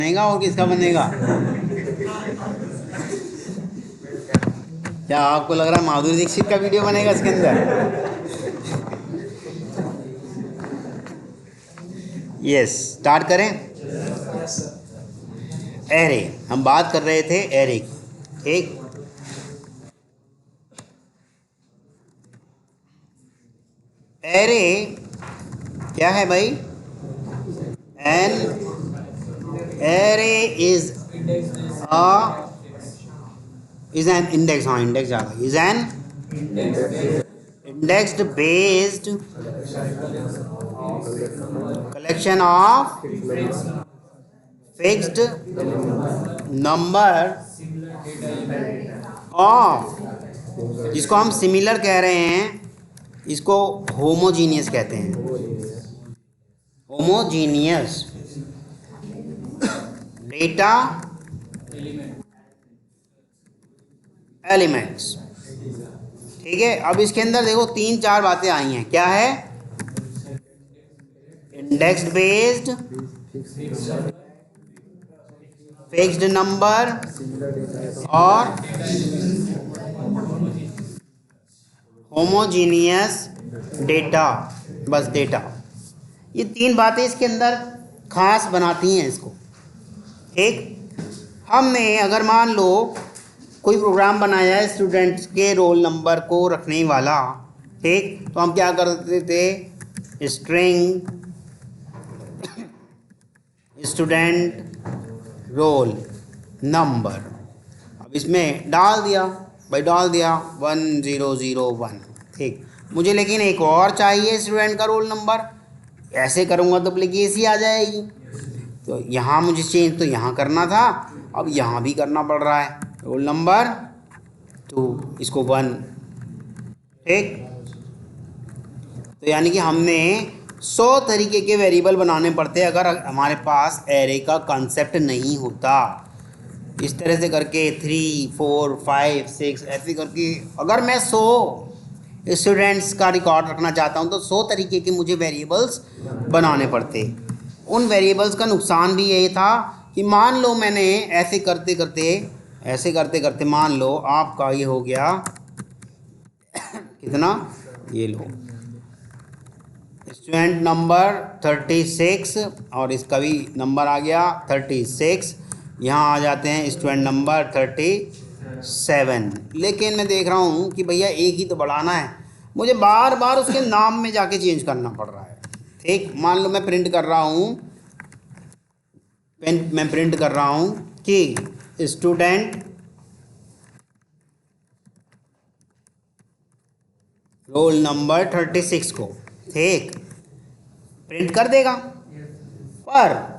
बनेगा और किसका बनेगा? क्या आपको लग रहा है माधुरी दीक्षित का वीडियो बनेगा इसके अंदर? यस, स्टार्ट करें। एरे, हम बात कर रहे थे एरे की। ठीक, एरे क्या है भाई? An array is an index, हाँ इंडेक्स आ गई, is an indexed based collection of fixed number of, जिसको हम सिमिलर कह रहे हैं, इसको होमोजीनियस कहते हैं। Homogeneous data elements. ठीक है, अब इसके अंदर देखो 3-4 बातें आई हैं। क्या है? इंडेक्स बेस्ड फिक्स्ड नंबर और होमोजीनियस डेटा। बस डेटा, ये 3 बातें इसके अंदर खास बनाती हैं इसको। ठीक, हमने अगर मान लो कोई प्रोग्राम बनाया है स्टूडेंट्स के रोल नंबर को रखने वाला, ठीक, तो हम क्या करते थे? स्ट्रिंग स्टूडेंट रोल नंबर, अब इसमें डाल दिया भाई, डाल दिया 1001। ठीक, मुझे लेकिन एक और चाहिए स्टूडेंट का रोल नंबर। ऐसे करूँगा तो एप्लीकेशन आ जाएगी, तो यहाँ मुझे चेंज तो यहाँ करना था, अब यहाँ भी करना पड़ रहा है। रोल नंबर 2, इसको 1। ठीक, तो यानी कि हमने 100 तरीके के वेरिएबल बनाने पड़ते अगर हमारे पास एरे का कॉन्सेप्ट नहीं होता। इस तरह से करके 3, 4, 5, 6 ऐसे करके अगर मैं 100 स्टूडेंट्स का रिकॉर्ड रखना चाहता हूँ तो 100 तरीके के मुझे वेरिएबल्स बनाने पड़ते। उन वेरिएबल्स का नुकसान भी ये था कि मान लो मैंने ऐसे करते करते मान लो आपका ये हो गया कितना, ये लो स्टूडेंट नंबर 36 और इसका भी नंबर आ गया 36। यहाँ आ जाते हैं स्टूडेंट नंबर 37। लेकिन मैं देख रहा हूँ कि भैया एक ही तो बढ़ाना है, मुझे बार बार उसके नाम में जाके चेंज करना पड़ रहा है। ठीक, मान लो मैं प्रिंट कर रहा हूँ कि स्टूडेंट रोल नंबर 36 को, ठीक, प्रिंट कर देगा, पर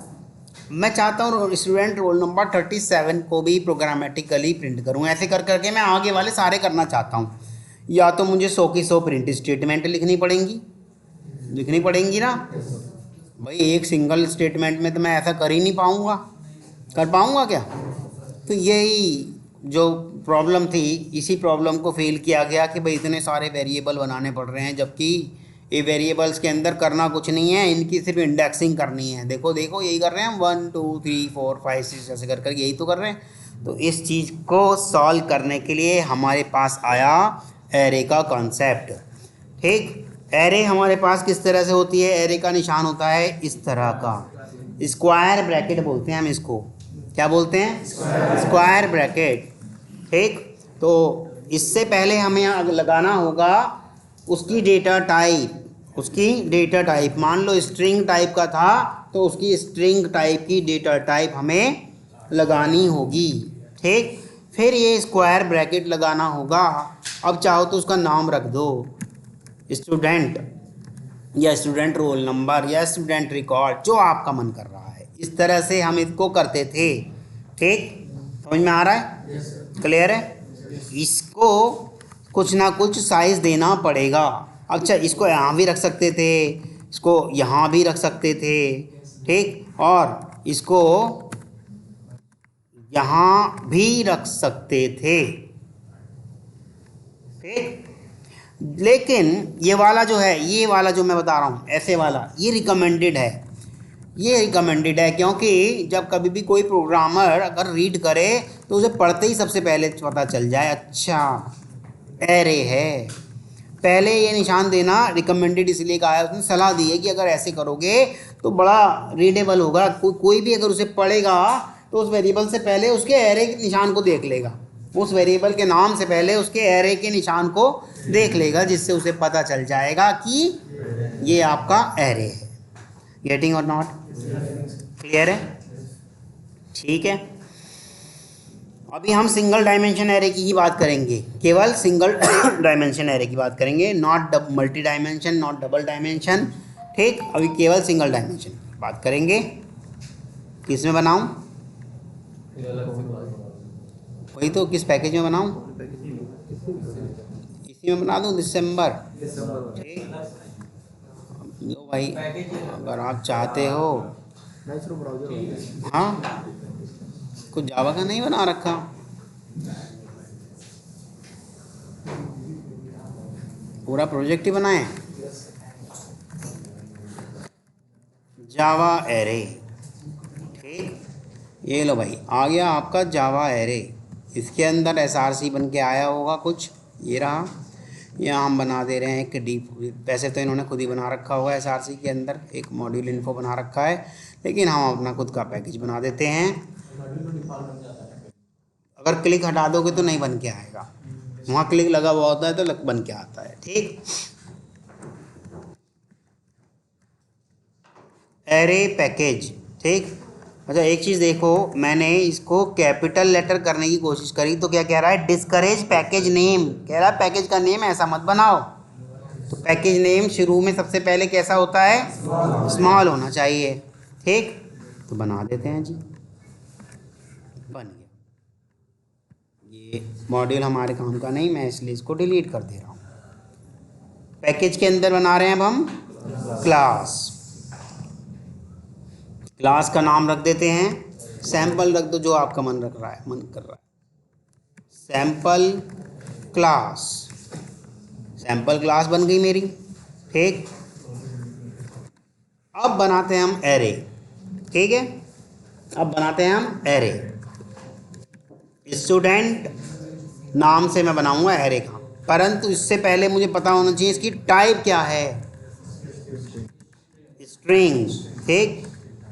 मैं चाहता हूँ स्टूडेंट रोल नंबर 37 को भी प्रोग्रामेटिकली प्रिंट करूँ। ऐसे कर करके मैं आगे वाले सारे करना चाहता हूँ। या तो मुझे 100 की 100 प्रिंट स्टेटमेंट लिखनी पड़ेंगी ना भाई। एक सिंगल स्टेटमेंट में तो मैं ऐसा कर ही नहीं पाऊँगा, कर पाऊँगा क्या? तो यही जो प्रॉब्लम थी, इसी प्रॉब्लम को फेल किया गया कि भाई इतने सारे वेरिएबल बनाने पड़ रहे हैं, जबकि ये वेरिएबल्स के अंदर करना कुछ नहीं है, इनकी सिर्फ इंडेक्सिंग करनी है। देखो यही कर रहे हैं हम, 1 2 3 4 5 6 ऐसे कर कर यही तो कर रहे हैं। तो इस चीज़ को सॉल्व करने के लिए हमारे पास आया एरे का कॉन्सेप्ट। ठीक, एरे हमारे पास किस तरह से होती है? एरे का निशान होता है इस तरह का, स्क्वायर ब्रैकेट बोलते हैं हम इसको। क्या बोलते हैं? Square bracket. ठीक, तो इससे पहले हमें लगाना होगा उसकी डेटा टाइप। मान लो स्ट्रिंग टाइप का था तो उसकी स्ट्रिंग टाइप की डेटा टाइप हमें लगानी होगी। ठीक, फिर ये स्क्वायर ब्रैकेट लगाना होगा। अब चाहो तो उसका नाम रख दो, स्टूडेंट या स्टूडेंट रोल नंबर या स्टूडेंट रिकॉर्ड, जो आपका मन कर रहा है। इस तरह से हम इसको करते थे। ठीक, समझ में आ रहा है? क्लियर है? इसको कुछ ना कुछ साइज देना पड़ेगा। अच्छा, इसको यहाँ भी रख सकते थे, इसको यहाँ भी रख सकते थे, ठीक, और इसको यहाँ भी रख सकते थे। ठीक, लेकिन ये वाला जो है, ये वाला जो मैं बता रहा हूँ ऐसे वाला, ये रिकमेंडेड है। ये रिकमेंडेड है, क्योंकि जब कभी भी कोई प्रोग्रामर अगर रीड करे तो उसे पढ़ते ही सबसे पहले पता चल जाए अच्छा एरे है। पहले ये निशान देना रिकमेंडेड इसलिए कहा है, उसने सलाह दी है कि अगर ऐसे करोगे तो बड़ा रीडेबल होगा। कोई भी अगर उसे पढ़ेगा तो उस वेरिएबल से पहले उसके एरे के निशान को देख लेगा, उस वेरिएबल के नाम से पहले उसके एरे के निशान को देख लेगा, जिससे उसे पता चल जाएगा कि ये आपका एरे है। गेटिंग और नॉट? क्लियर है? ठीक है। अभी हम सिंगल डायमेंशन एरे की ही बात करेंगे, केवल सिंगल डायमेंशन एरे की बात करेंगे, not multi dimension, not double dimension. ठीक, अभी केवल सिंगल डायमेंशन की बात करेंगे। किस में बनाऊं? वही तो, किस पैकेज में बनाऊं? इसी में बना दूं, दिसंबर। ठीक, लो भाई, अगर आप चाहते हो। हाँ, कुछ जावा का नहीं बना रखा? पूरा प्रोजेक्ट ही बनाए जावा एरे। ठीक, ये लो भाई, आ गया आपका जावा एरे। इसके अंदर एसआरसी बन के आया होगा कुछ, ये रहा। यहाँ हम बना दे रहे हैं एक डी, वैसे तो इन्होंने खुद ही बना रखा होगा एसआरसी के अंदर एक मॉड्यूल इन्फो बना रखा है, लेकिन हम अपना खुद का पैकेज बना देते हैं। अगर क्लिक हटा दोगे तो नहीं बन के आएगा, वहाँ क्लिक लगा हुआ होता है तो बन के आता है। ठीक, एरे पैकेज। ठीक, अच्छा एक चीज़ देखो, मैंने इसको कैपिटल लेटर करने की कोशिश करी तो क्या कह रहा है? Discourage package name. कह रहा है पैकेज का नेम ऐसा मत बनाओ। तो पैकेज नेम शुरू में सबसे पहले कैसा होता है? स्मॉल होना चाहिए। ठीक, तो बना देते हैं जी, बन गया। ये मॉड्यूल हमारे काम का नहीं, मैं इसलिए इसको डिलीट कर दे रहा हूँ। पैकेज के अंदर बना रहे हैं अब हम क्लास। क्लास का नाम रख देते हैं, सैंपल रख दो, जो आपका मन कर रहा है। Sample class. सैंपल क्लास बन गई मेरी। ठीक, अब बनाते हैं हम एरे। ठीक है, अब बनाते हैं हम एरे। स्टूडेंट नाम से मैं बनाऊंगा एरे का, परंतु इससे पहले मुझे पता होना चाहिए इसकी टाइप क्या है, स्ट्रिंग। ठीक,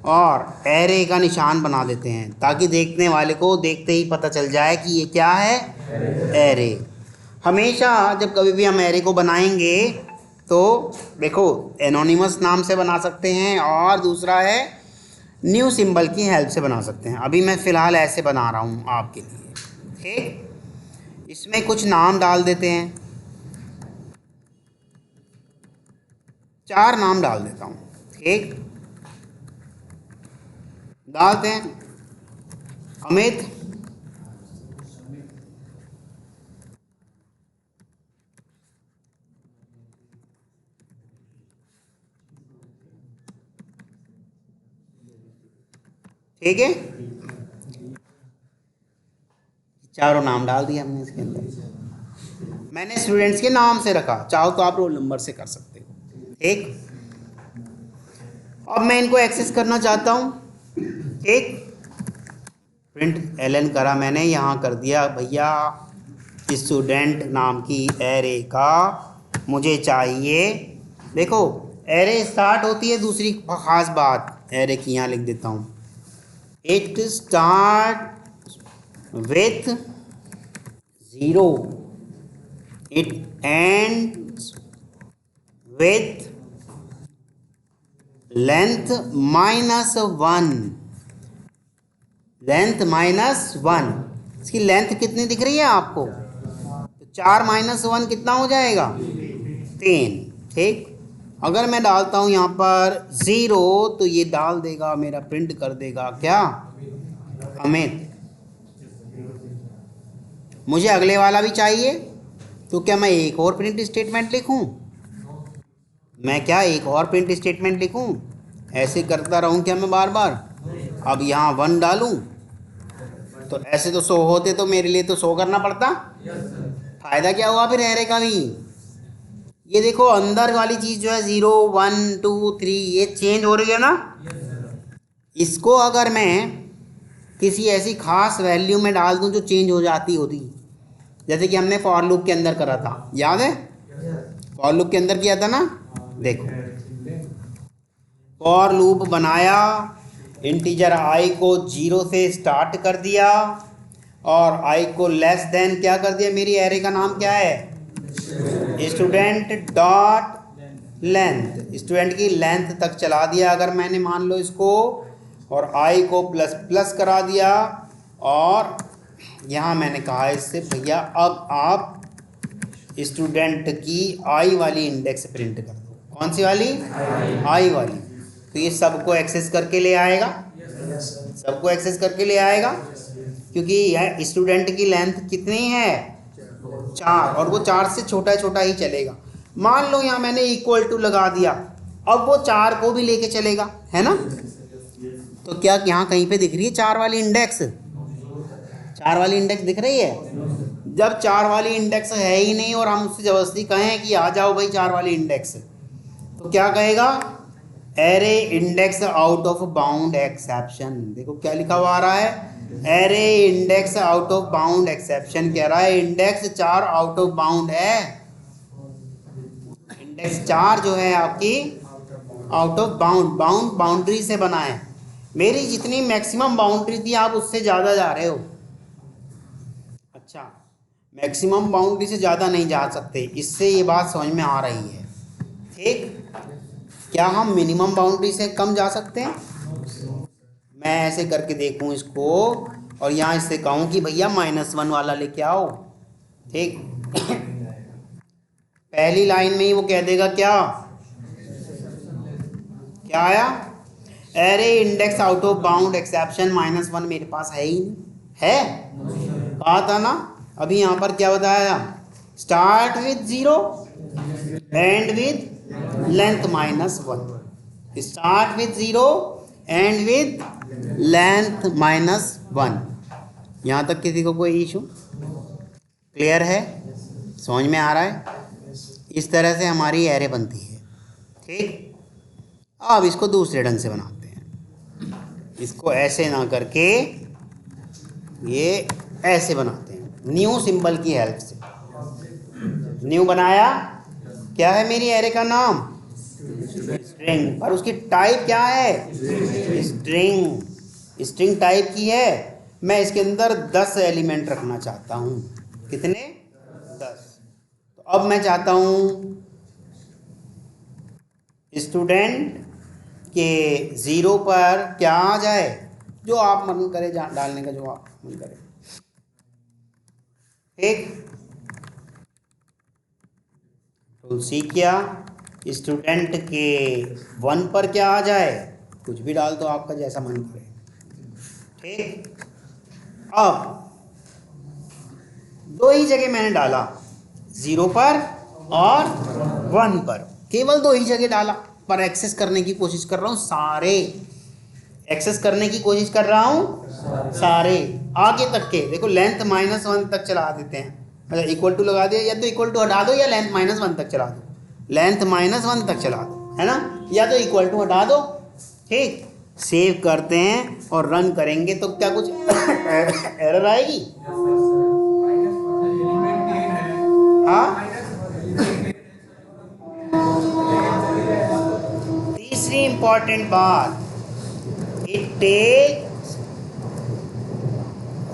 और एरे का निशान बना देते हैं ताकि देखने वाले को देखते ही पता चल जाए कि ये क्या है, एरे। हमेशा जब कभी भी हम एरे को बनाएंगे तो देखो, एनोनिमस नाम से बना सकते हैं और दूसरा है न्यू सिंबल की हेल्प से बना सकते हैं। अभी मैं फ़िलहाल ऐसे बना रहा हूँ आपके लिए। ठीक, इसमें कुछ नाम डाल देते हैं, 4 नाम डाल देता हूँ। ठीक, डालते हैं अमित, ठीक है, चारों नाम डाल दिए हमने इसके अंदर। मैंने स्टूडेंट्स के नाम से रखा, चाहो तो आप रोल नंबर से कर सकते हो। ठीक, अब मैं इनको एक्सेस करना चाहता हूँ। ठीक, प्रिंट एलन करा मैंने, यहाँ कर दिया भैया स्टूडेंट नाम की एरे का मुझे चाहिए। देखो एरे स्टार्ट होती है, दूसरी ख़ास बात एरे की यहाँ लिख देता हूँ, it start with 0, it ends with length -1, length -1। इसकी लेंथ कितनी दिख रही है आपको? तो 4 - 1 कितना हो जाएगा? 3। ठीक, अगर मैं डालता हूँ यहाँ पर 0 तो ये डाल देगा मेरा, प्रिंट कर देगा क्या? अमित। मुझे अगले वाला भी चाहिए, तो क्या मैं एक और प्रिंट स्टेटमेंट लिखूं? मैं क्या एक और प्रिंट स्टेटमेंट लिखूं? ऐसे करता रहूं क्या मैं बार बार? अब यहाँ 1 डालूं तो ऐसे तो 100 होते, तो मेरे लिए तो 100 करना पड़ता। फ़ायदा क्या हुआ फिर एरे का भी? ये देखो अंदर वाली चीज़ जो है 0 1 2 3 ये चेंज हो रही है ना, इसको अगर मैं किसी ऐसी खास वैल्यू में डाल दूं जो चेंज हो जाती होती, जैसे कि हमने फॉर लूप के अंदर करा था, याद है? फॉर लूप के अंदर किया था ना। देखो, फॉर लूप बनाया, इंटीजर आई को 0 से स्टार्ट कर दिया और आई को लेस देन क्या कर दिया, मेरी एरे का नाम क्या है, स्टूडेंट डॉट लेंथ, स्टूडेंट की लेंथ तक चला दिया अगर मैंने, मान लो इसको, और आई को प्लस प्लस करा दिया, और यहाँ मैंने कहा इससे भैया अब आप स्टूडेंट की आई वाली इंडेक्स प्रिंट कर दो। कौन सी वाली? आई वाली। तो ये सबको एक्सेस करके ले आएगा, सबको एक्सेस करके ले आएगा, क्योंकि यह स्टूडेंट की लेंथ कितनी है, 4, और वो 4 से छोटा छोटा ही चलेगा। मान लो यहाँ मैंने इक्वल टू लगा दिया, अब वो 4 को भी लेके चलेगा, है ना। तो क्या यहाँ कहीं पे दिख रही है 4 वाली इंडेक्स? 4 वाली इंडेक्स दिख रही है? जब 4 वाली इंडेक्स है ही नहीं और हम उससे ज़बरदस्ती कहें कि आ जाओ भाई 4 वाली इंडेक्स, तो क्या कहेगा, array index out of bound exception. देखो क्या लिखा हुआ आ रहा है, array index out of bound exception कह रहा है, इंडेक्स 4 आउट ऑफ बाउंड है, इंडेक्स 4 जो है आपकी आउट ऑफ बाउंड, बाउंड्री से बना है। मेरी जितनी मैक्सिमम बाउंड्री थी आप उससे ज़्यादा जा रहे हो। अच्छा, मैक्सिमम बाउंड्री से ज़्यादा नहीं जा सकते, इससे ये बात समझ में आ रही है, ठीक। क्या हम मिनिमम बाउंड्री से कम जा सकते हैं? मैं ऐसे करके देखूं इसको और यहाँ इससे कहूँ कि भैया -1 वाला लेके आओ, ठीक। पहली लाइन में ही वो कह देगा क्या, क्या आया, array index out of bound exception -1 मेरे पास है ही नहीं, है, कहा था ना। अभी यहाँ पर क्या बताया, start with 0 and with length -1, start with 0 and with length -1। यहाँ तक किसी को कोई इशू? क्लियर है, समझ में आ रहा है? इस तरह से हमारी एरे बनती है, ठीक। अब इसको दूसरे ढंग से बनाते हैं, इसको ऐसे ना करके ये ऐसे बनाते हैं, न्यू सिंबल की हेल्प से। न्यू बनाया, क्या है मेरी एरे का नाम, स्ट्रिंग, और उसकी टाइप क्या है, स्ट्रिंग, स्ट्रिंग टाइप की है। मैं इसके अंदर 10 एलिमेंट रखना चाहता हूँ, कितने, 10। तो अब मैं चाहता हूँ स्टूडेंट के 0 पर क्या आ जाए, जो आप मन करे डालने का, जो आप मन करे, ठीक। तो सी क्या, स्टूडेंट के 1 पर क्या आ जाए, कुछ भी डाल दो आपका जैसा मन करे, ठीक। अब 2 ही जगह मैंने डाला, 0 पर और 1 पर, केवल 2 ही जगह डाला, पर एक्सेस करने की कोशिश कर रहा हूँ सारे, एक्सेस करने की कोशिश कर रहा हूँ सारे आगे तक के। देखो लेंथ -1 तक चला देते हैं, अच्छा इक्वल टू लगा दिया, या तो इक्वल टू हटा दो या लेंथ -1 तक चला दो, लेंथ -1 तक चला दो, है ना, या तो इक्वल टू हटा दो, ठीक। सेव करते हैं और रन करेंगे तो क्या कुछ एरर आएगी? हाँ, तीसरी इंपॉर्टेंट बात, it takes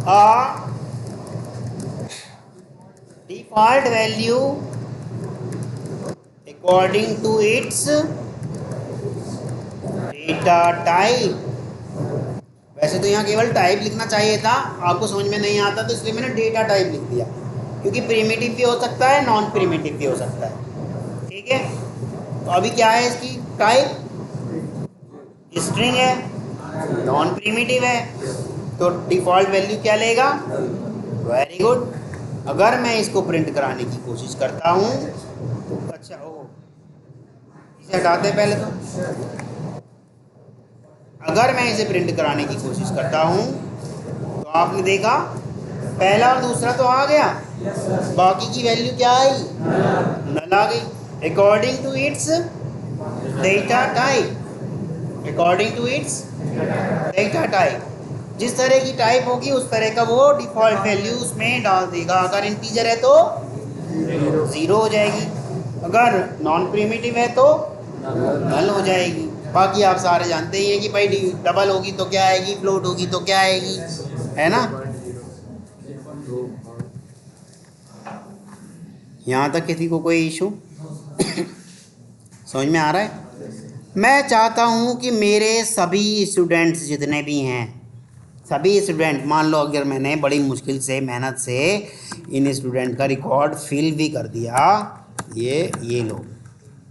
a default value according to its data type। वैसे तो यहाँ केवल टाइप लिखना चाहिए था, आपको समझ में नहीं आता तो इसलिए मैंने डेटा टाइप लिख दिया, क्योंकि प्रिमिटिव भी हो सकता है, नॉन प्रिमिटिव भी हो सकता है, ठीक है। तो अभी क्या है इसकी टाइप, स्ट्रिंग है, नॉन प्रिमिटिव है, तो डिफ़ॉल्ट वैल्यू क्या लेगा, वेरी गुड। अगर मैं इसको प्रिंट कराने की कोशिश करता हूँ तो अच्छा हो, इसे हटाते हैं पहले तो। अगर मैं इसे प्रिंट कराने की कोशिश करता हूँ तो आपने देखा पहला और दूसरा तो आ गया, बाकी की वैल्यू क्या आई, नल आ गई, according to its data type, according to its data type, जिस तरह की टाइप होगी उस तरह का वो डिफ़ॉल्ट वैल्यू उसमें डाल देगा। अगर इंटीजर है तो ज़ीरो हो जाएगी, अगर नॉन प्रिमिटिव है तो नल हो जाएगी। बाकी आप सारे जानते ही हैं कि भाई डबल होगी तो क्या आएगी, फ्लोट होगी तो क्या आएगी, है ना। यहाँ तक किसी को कोई इशू समझ में आ रहा है? मैं चाहता हूँ कि मेरे सभी स्टूडेंट्स जितने भी हैं, सभी स्टूडेंट, मान लो अगर मैंने बड़ी मुश्किल से मेहनत से इन स्टूडेंट का रिकॉर्ड फिल भी कर दिया, ये लो,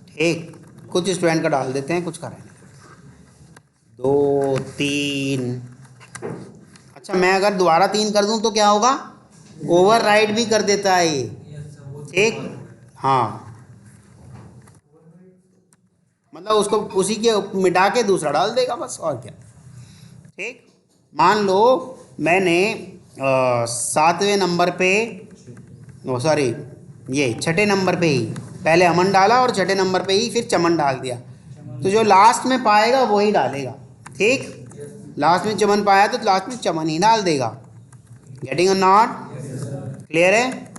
ठीक, कुछ स्टूडेंट का डाल देते हैं, कुछ का रहने, 2 3। अच्छा, मैं अगर दोबारा 3 कर दूं तो क्या होगा, ओवरराइड भी कर देता है ये, ठीक। हाँ, मतलब उसको उसी के मिटा के दूसरा डाल देगा बस, और क्या, ठीक। मान लो मैंने 7वें नंबर पे, ओ सॉरी, ये 6ठे नंबर पे ही पहले अमन डाला और 6ठे नंबर पे ही फिर चमन डाल दिया, तो जो लास्ट में पाएगा वही डालेगा, ठीक। लास्ट में चमन पाया तो लास्ट में चमन ही डाल देगा। गेटिंग और नॉट, क्लियर है?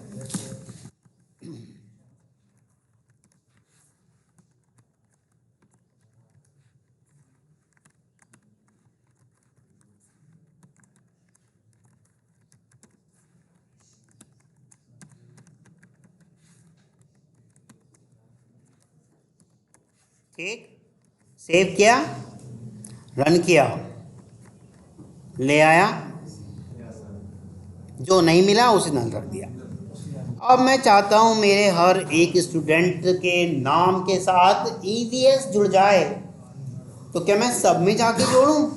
ठीक, सेव किया, रन किया, ले आया, जो नहीं मिला उसे नल रख दिया। अब मैं चाहता हूँ मेरे हर एक स्टूडेंट के नाम के साथ EVS जुड़ जाए, तो क्या मैं सब में जाके जोड़ूं?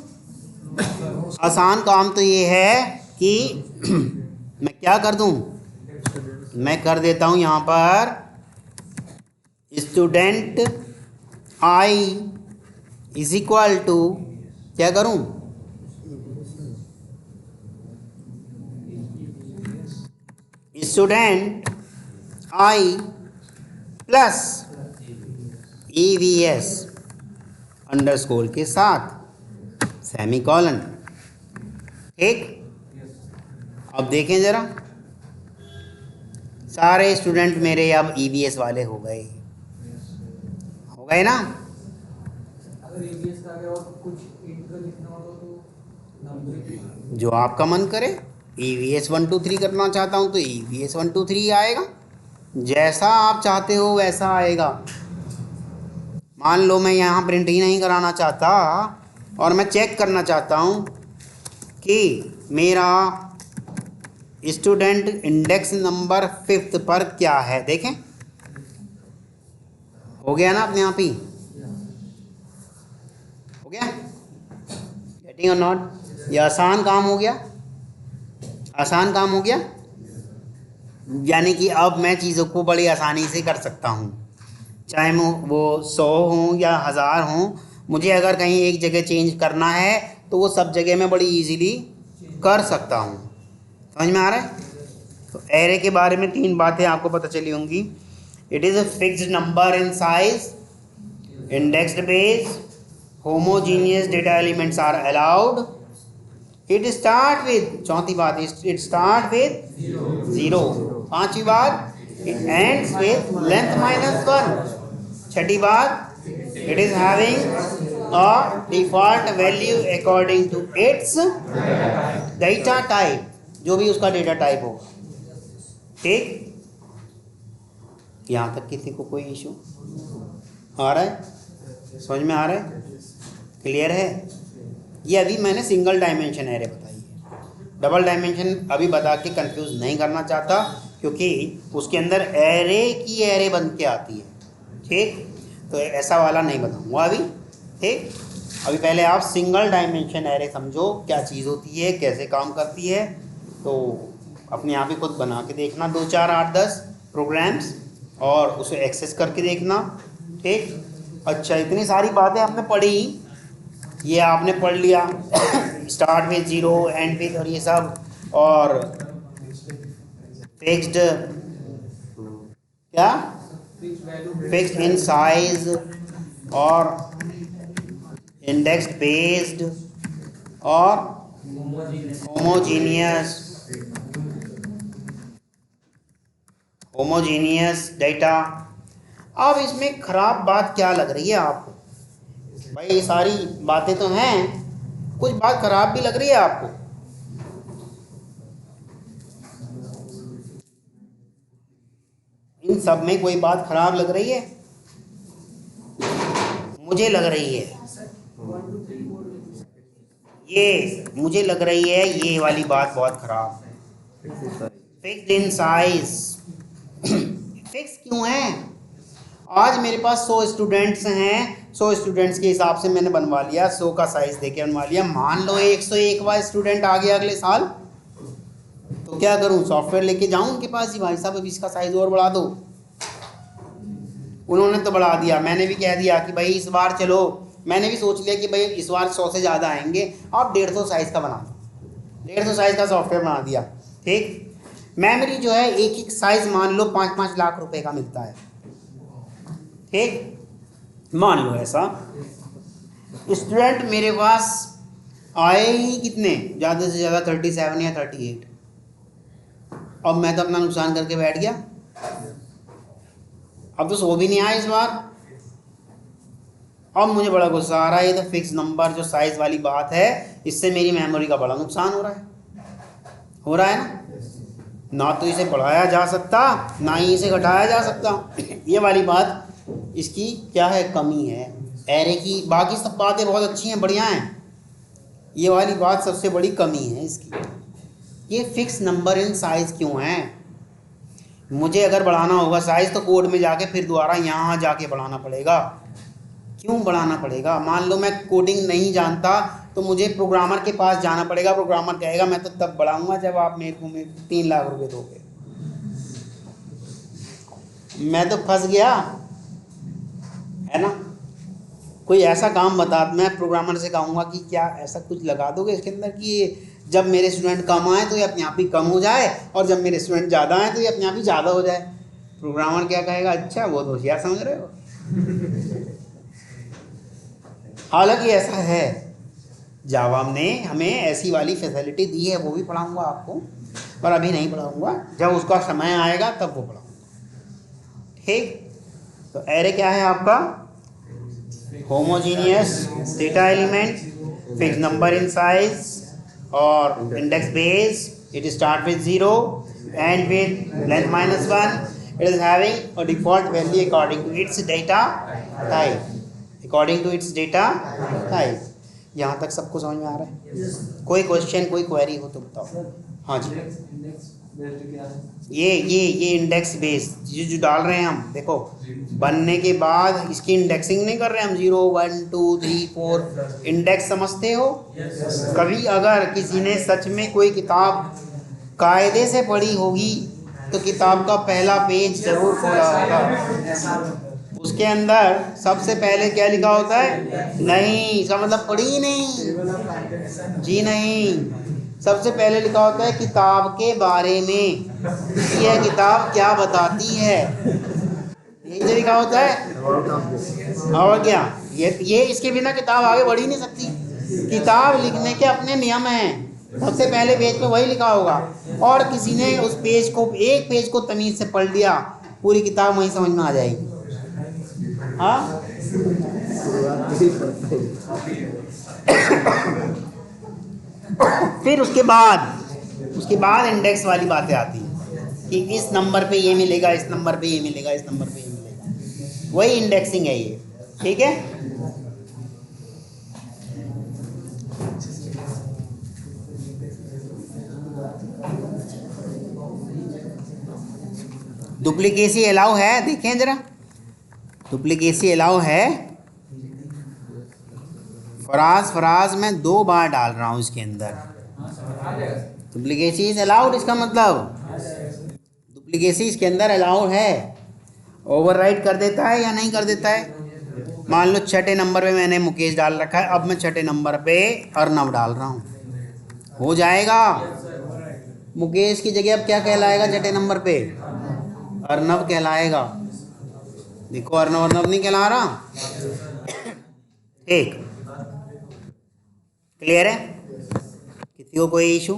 आसान काम तो ये है कि मैं क्या कर दूं, मैं कर देता हूँ यहाँ पर student i is equal to, क्या करूँ, student i plus EVS underscore के साथ सेमीकोलन, ठीक। अब देखें ज़रा, सारे स्टूडेंट मेरे अब EVS वाले हो गए ना। अगर EVS का आगे और कुछ इंटीजर लिखना हो तो नंबर जो आपका मन करे, EVS 1 2 3 करना चाहता हूँ तो EVS 1 2 3 आएगा, जैसा आप चाहते हो वैसा आएगा। मान लो मैं यहाँ प्रिंट ही नहीं कराना चाहता और मैं चेक करना चाहता हूँ कि मेरा स्टूडेंट इंडेक्स नंबर 5th पर क्या है, देखें, हो गया ना अपने आप ही, हो गया। गेटिंग और नॉट, ये आसान काम हो गया, आसान काम हो गया, यानी कि अब मैं चीज़ों को बड़ी आसानी से कर सकता हूँ, चाहे वो 100 हों या 1000 हों। मुझे अगर कहीं एक जगह चेंज करना है तो वो सब जगह मैं बड़ी इजीली कर सकता हूँ। समझ में आ रहा है? तो एरे के बारे में 3 बातें आपको पता चली होंगी। It is a fixed number in size, indexed base, homogeneous data elements are allowed, it start with, चौथी बात, इट स्टार्ट विद 0, पांचवी बात, इट एंड्स विद लेंथ -1, छठी बात, it is having a default value according to its data type, जो भी उसका data type होगा, ठीक। यहाँ तक किसी को कोई इशू आ रहा है? समझ में आ रहा है? क्लियर है? ये अभी मैंने सिंगल डायमेंशन एरे बताई है, डबल डायमेंशन अभी बता के कंफ्यूज नहीं करना चाहता, क्योंकि उसके अंदर एरे की एरे बन के आती है, ठीक। तो ऐसा वाला नहीं बताऊंगा अभी, ठीक। अभी पहले आप सिंगल डायमेंशन एरे समझो क्या चीज़ होती है, कैसे काम करती है, तो अपने आप ही खुद बना के देखना 2 4 8 10 प्रोग्राम्स और उसे एक्सेस करके देखना, ठीक। अच्छा, इतनी सारी बातें आपने पढ़ी, ये आपने पढ़ लिया स्टार्ट विद 0, एंड विद, और ये सब, और फिक्स्ड, क्या, फिक्स्ड इन साइज और इंडेक्स बेस्ड और होमोजीनियस डेटा। अब इसमें खराब बात क्या लग रही है आपको? भाई ये सारी बातें तो हैं, कुछ बात खराब भी लग रही है आपको? इन सब में कोई बात खराब लग रही है? मुझे लग रही है, ये मुझे लग रही है ये वाली बात बहुत खराब है। Fixed in size. फिक्स क्यों है? आज मेरे पास 100 स्टूडेंट्स हैं, 100 स्टूडेंट्स के हिसाब से मैंने बनवा लिया, 100 का साइज देके बनवा लिया। मान लो 101वां स्टूडेंट आ गया अगले साल, तो क्या करूं? सॉफ्टवेयर लेके जाऊं उनके पास, जी भाई साहब अब इसका साइज और बढ़ा दो। उन्होंने तो बढ़ा दिया, मैंने भी कह दिया कि भाई इस बार चलो, मैंने भी सोच लिया कि भाई इस बार 100 से ज़्यादा आएंगे, आप 150 साइज़ का बना दो। 150 साइज़ का सॉफ्टवेयर बना दिया, ठीक। मेमोरी जो है एक एक साइज़ मान लो 5-5 लाख रुपए का मिलता है, ठीक, मान लो ऐसा। स्टूडेंट मेरे पास आए ही कितने, ज़्यादा से ज़्यादा 37 या 38। अब मैं तो अपना नुकसान करके बैठ गया। अब तो 100 भी नहीं आया इस बार। अब मुझे बड़ा गुस्सा आ रहा है, ये तो फिक्स नंबर जो साइज़ वाली बात है, इससे मेरी मेमोरी का बड़ा नुकसान हो रहा है ना। ना तो इसे बढ़ाया जा सकता, ना ही इसे घटाया जा सकता। ये वाली बात इसकी क्या है, कमी है एरे की। बाकी सब बातें बहुत अच्छी हैं, बढ़िया हैं, ये वाली बात सबसे बड़ी कमी है इसकी। ये फिक्स नंबर इन साइज़ क्यों है? मुझे अगर बढ़ाना होगा साइज़ तो कोड में जाके फिर दोबारा यहाँ जाके बढ़ाना पड़ेगा। क्यों बढ़ाना पड़ेगा? मान लो मैं कोडिंग नहीं जानता तो मुझे प्रोग्रामर के पास जाना पड़ेगा, प्रोग्रामर कहेगा मैं तो तब बढ़ाऊंगा जब आप मेरे को 3 लाख रुपए दोगे। मैं तो फंस गया, है ना। कोई ऐसा काम बता, मैं प्रोग्रामर से कहूँगा कि क्या ऐसा कुछ लगा दोगे इसके अंदर कि जब मेरे स्टूडेंट कम आए तो ये अपने आप ही कम हो जाए, और जब मेरे स्टूडेंट ज़्यादा आए तो ये अपने आप ही ज़्यादा हो जाए। प्रोग्रामर क्या कहेगा, अच्छा वो तो होशियार समझ रहे हो। हालांकि ऐसा है, जावा ने हमें ऐसी वाली फैसिलिटी दी है, वो भी पढ़ाऊंगा आपको, पर अभी नहीं पढ़ाऊंगा, जब उसका समय आएगा तब वो पढ़ाऊंगा, ठीक। तो एरे क्या है आपका? Homogeneous data element, fix number in size और index base. It start with 0 end with length -1. It is having a default value according to its data type. According to its data type. यहाँ तक सबको समझ में आ रहा है? कोई question, कोई क्वेरी हो तो बताओ। हाँ जी। ये इंडेक्स बेस जो डाल रहे हैं हम, देखो बनने के बाद इसकी इंडेक्सिंग नहीं कर रहे हम, 0 1 2 3 4 इंडेक्स समझते हो? कभी अगर किसी ने सच में कोई किताब कायदे से पढ़ी होगी तो किताब का पहला पेज जरूर खोला होगा, उसके अंदर सबसे पहले क्या लिखा होता है? नहीं, इसका मतलब पढ़ी ही नहीं जी, नहीं। सबसे पहले लिखा होता है किताब के बारे में, यह किताब क्या बताती है, यही तो लिखा होता है। और क्या, ये इसके बिना किताब आगे बढ़ ही नहीं सकती। किताब लिखने के अपने नियम हैं, सबसे पहले पेज पे वही लिखा होगा, और किसी ने उस पेज को, एक पेज को तमीज़ से पढ़ लिया, पूरी किताब वहीं समझ में आ जाएगी। हाँ फिर उसके बाद इंडेक्स वाली बातें आती हैं कि इस नंबर पे ये मिलेगा, इस नंबर पे ये मिलेगा, इस नंबर पे ये मिलेगा, वही इंडेक्सिंग है ये, ठीक है। डुप्लीकेसी अलाउ है, देखें जरा, डुप्लीकेसी अलाउ है। फराज मैं 2 बार डाल रहा हूँ इसके अंदर, डुप्लीकेसी इज अलाउड, इसका मतलब डुप्लीकेसी इसके अंदर अलाउड है। ओवरराइट कर देता है या नहीं कर देता है? मान लो 6ठे नंबर पे मैंने मुकेश डाल रखा है, अब मैं 6ठे नंबर पे अर्नव डाल रहा हूँ, हो जाएगा। मुकेश की जगह अब क्या कहलाएगा 6ठे नंबर पे? अर्नव कहलाएगा। देखो अर्नव नहीं कहला रहा, ठीक, क्लियर है। किसी को कोई इशू?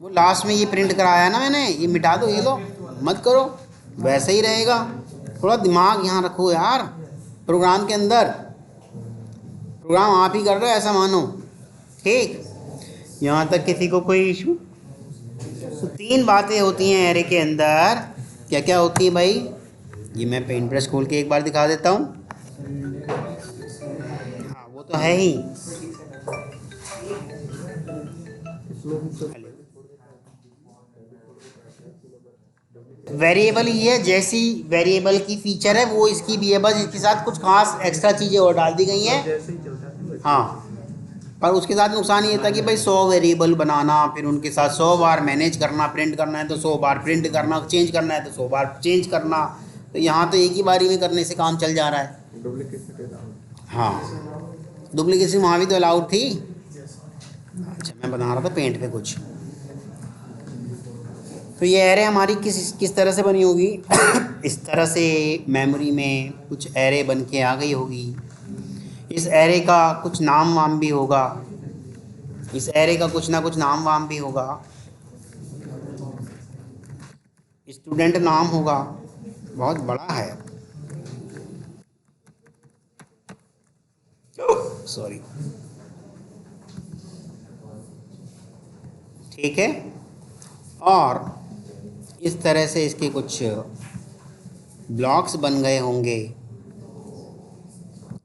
वो लास्ट में ये प्रिंट कराया ना मैंने, ये मिटा दो, ये लो, मत करो, वैसे ही रहेगा। थोड़ा दिमाग यहाँ रखो यार, प्रोग्राम के अंदर प्रोग्राम आप ही कर रहे हो ऐसा मानो, ठीक। यहाँ तक किसी को कोई इशू? तो 3 बातें होती हैं एरे के अंदर। क्या क्या होती है भाई? ये मैं पेंट ब्रश खोल के एक बार दिखा देता हूँ। हाँ वो तो है ही। वेरिएबल ही है, जैसी वेरिएबल की फीचर है वो इसकी भी है, बस इसके साथ कुछ खास एक्स्ट्रा चीज़ें और डाल दी गई हैं। हाँ, पर उसके साथ नुकसान ये था कि भाई 100 वेरिएबल बनाना, फिर उनके साथ 100 बार मैनेज करना, प्रिंट करना है तो 100 बार प्रिंट करना, चेंज करना है तो 100 बार चेंज करना। तो यहाँ तो एक ही बारी में करने से काम चल जा रहा है। हाँ, डुप्लीकेसी वहाँ भी तो अलाउड थी। अच्छा, मैं बना रहा था पेंट पे कुछ। तो ये एरे हमारी किस तरह से बनी होगी? इस तरह से मेमोरी में कुछ एरे बन के आ गई होगी। इस एरे का कुछ नाम वाम भी होगा, इस एरे का कुछ ना कुछ नाम वाम भी होगा। स्टूडेंट नाम होगा, बहुत बड़ा है, सॉरी, ठीक है। और इस तरह से इसके कुछ ब्लॉक्स बन गए होंगे,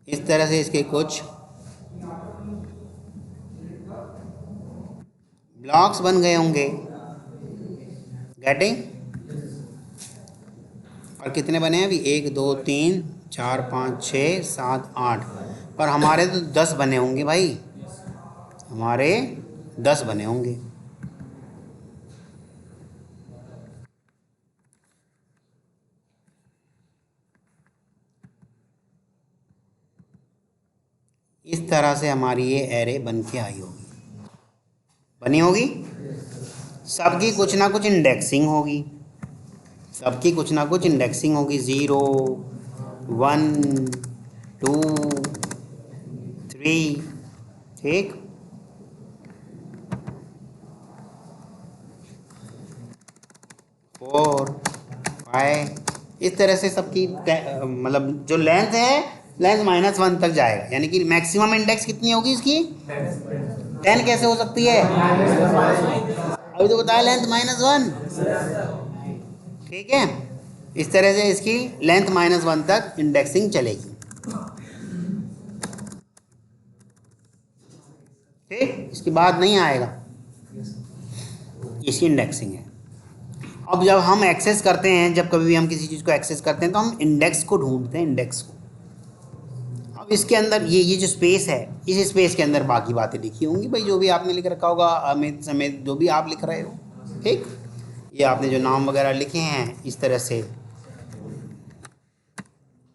इस तरह से इसके कुछ ब्लॉक्स बन गए होंगे। गेटिंग? और कितने बने हैं अभी? 1 2 3 4 5 6 7 8, पर हमारे तो 10 बने होंगे भाई, हमारे 10 बने होंगे। इस तरह से हमारी ये एरे बन के आई होगी, बनी होगी। सबकी कुछ ना कुछ इंडेक्सिंग होगी, सबकी कुछ ना कुछ इंडेक्सिंग होगी। 0 1 2 3, ठीक। 4 5, इस तरह से सबकी मतलब जो लेंथ है, लेंथ -1 तक जाएगा, यानी कि मैक्सिमम इंडेक्स कितनी होगी इसकी? 10 कैसे हो सकती है? अभी तो बताया लेंथ -1, ठीक है। इस तरह से इसकी लेंथ -1 तक इंडेक्सिंग चलेगी, ठीक। इसके बाद नहीं आएगा, इसकी इंडेक्सिंग है। अब जब हम एक्सेस करते हैं, जब कभी भी हम किसी चीज़ को एक्सेस करते हैं तो हम इंडेक्स को ढूंढते हैं, इंडेक्स को। अब इसके अंदर ये जो स्पेस है, इस स्पेस के अंदर बाकी बातें लिखी होंगी भाई, जो भी आपने लिख रखा होगा, अमित समेत जो भी आप लिख रहे हो, ठीक। ये आपने जो नाम वगैरह लिखे हैं इस तरह से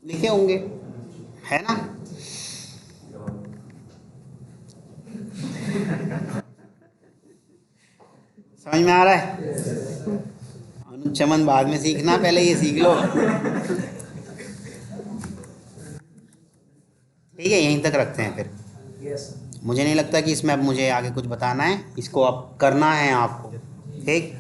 लिखे होंगे, है ना। समझ में आ रहा है? अनुचमन बाद में सीखना, पहले ये सीख लो, ठीक है। यहीं तक रखते हैं फिर। मुझे नहीं लगता कि इसमें अब मुझे आगे कुछ बताना है, इसको अब करना है आपको, ठीक।